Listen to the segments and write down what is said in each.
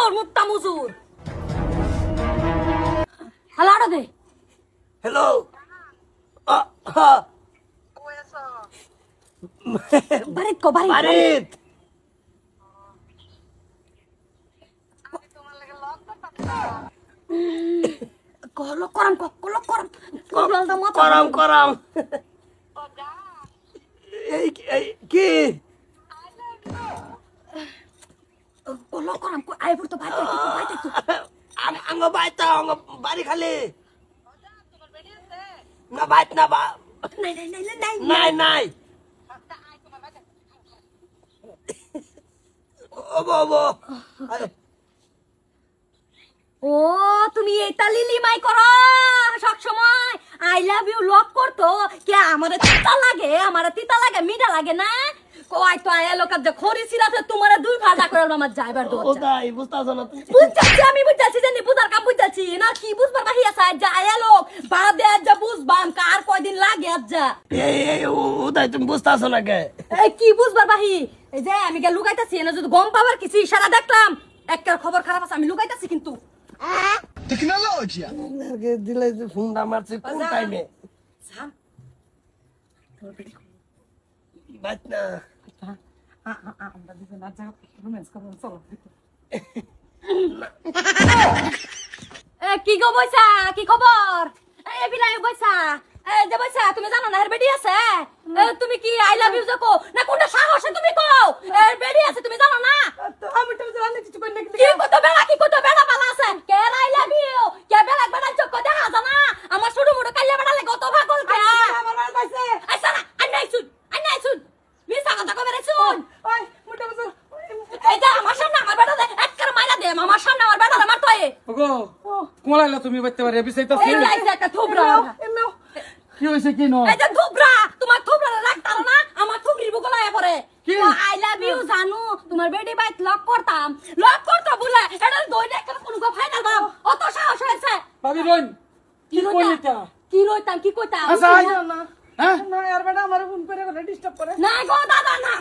তোর মুত্তা মুজুর হালাড়া দে হ্যালো বাড়িত কো বাড়িত বাড়িত কলক করম করম করম এই কি কলক করম আই পড়তো বাইতে তো আঙ্গ বাইতা আঙ্গ বাড়ি খালি না বাইত না বা নাই নাই ওবো ও তুমি এটা লিলিমাই করো সব সময় আই লাভ ইউ লভ করতো কে আমারে তিতা লাগে মিঠা লাগে না কই তো আয়া লোক যে খরিছিলাতে তোমারে দুই ভাজা করে আমার যাইবার দরজা ওদাই বুঝতাছ না তুই বুঝতাছি আমি বুঝতাছি জানি বুঝার কাম বুঝতাছি না কি বুঝবার বাহি আছে যা আয়া লোক বাদে আজ বুঝবাম কার কয়দিন লাগে আজ এই ওদাই তুমি বুঝতাছ না কে এই কি বুঝবার বাহি এই যে আমি কে লুকাইতাছি না যদি গম পাবার কিছু ইশারা দেখলাম একটার খবর খারাপ আছে আমি লুকাইতাছি কিন্তু Tecnologia. আগে দিলে যে ফোনটা মারছে কোন টাইমে সাম বাইত না আমরা দুজন আজ রোম্যান্স করব চলো কি গো বইসা কি খবর এই বিলাই বইসা এই যে বইসা তুমি জানো না এর বেডি আছে তুমি কি আই লাভ ইউ কো না কোনটা সাহসে তুমি কও এর বেডি আছে তুমি জানো না আমি তো জানি কিছু কই না কি কত বেড়া বালা আছে কে আই লাভ ইউ কে বেড়া বেড়া চোখ দেখা জানা আমার ছোট মোটো কাইলা বেড়া লাগে কত পাগল কে আমার বাড়ি পাইছে আচ্ছা না আন্নাই শুন মিছা কথা কবে রে শুন ওই মোটা বছর এই যে আমার সামনে আমার বেড়া দে একবার মাইরা দে আমার সামনে আমার বেড়া মার তো ওগো কোলাইলা তুমি বাইতে পারে বিছাইতাছি এই যে একটা থুবরা এমও কি হইছে কি ন এই যে থুবরা তোমার থুবরা রাখতাল না আমার থুবরির বগলায় পড়ে কি? আই লাভ ইউ জানু তোমার বেডি বাইত লক করতাম বলে এটা দই দেখ কোন গো ফাইনাল বাপ অত সাহস হয়েছে ভাবি রইন কি কইলিতা কি রইতাম কি কইতাম আচ্ছা না হ্যাঁ না আর বেটা আমার ফোন করে ডিস্টার্ব করে না গো দাদা না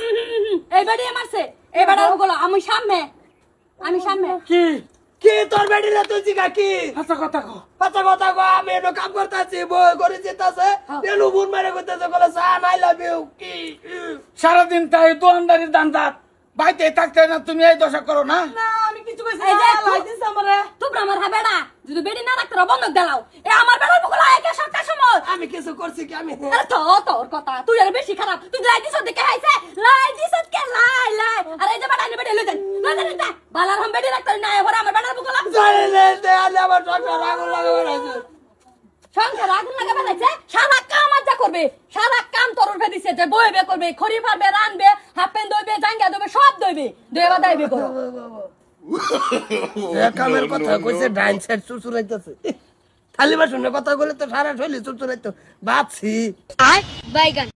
এই বেডি মারছে এই বেডা বগলা আমি সামনে কি কি তোর বেডি রে তুই জিগা কি আচ্ছা কথা কো পাতা কথা কো আমি এনো কাম করতাছি বই করে যেতাছে এনো ফোন মারে কইতাছে বলে সান আই লাভ ইউ কি সারা দিন তাই দোকানদারির দান্দাত বাইতে থাকতে না তুমি এই দশা করো না না আমি কিছু কইছি এই যে লাইদিস আমারে তোমরা আমার হ্যাঁ বেড়া যদি বেডি না রাখতে বন্ধক দেলাও এ আমার বেড়ার বগলা একে সবটা সময় আমি কিছু করছি কি আমি আরে তোর কথা তুই আর বেশি খারাপ তুই লাই দিছ দেখে আইছে লাই দিছ কে লাই আরে এই যে বেটা নে বেডি লই দেন বালার হাম বেডি রাখতে না এবারে আমার বেড়ার বগলা জানে দে আলে আমার সংসার আগুন লাগাবে রাখছে সংসার আগুন লাগাবে লাগছে সারা কাম আজ করবে সারা কাম তোর উঠে দিছে যে বইবে করবে খড়ি ফারবে রানবে হাফ প্যান্ট দইবে জাঙ্গা দইবে সব দইবে দেবা দাইবে করো কামের কথা কইছে ডাইন সাইড চুচুরাইতেছে খালি বাসনের কথা বলে তো সারা শৈলী চুচুরাইতো বাঁচছি বাইগান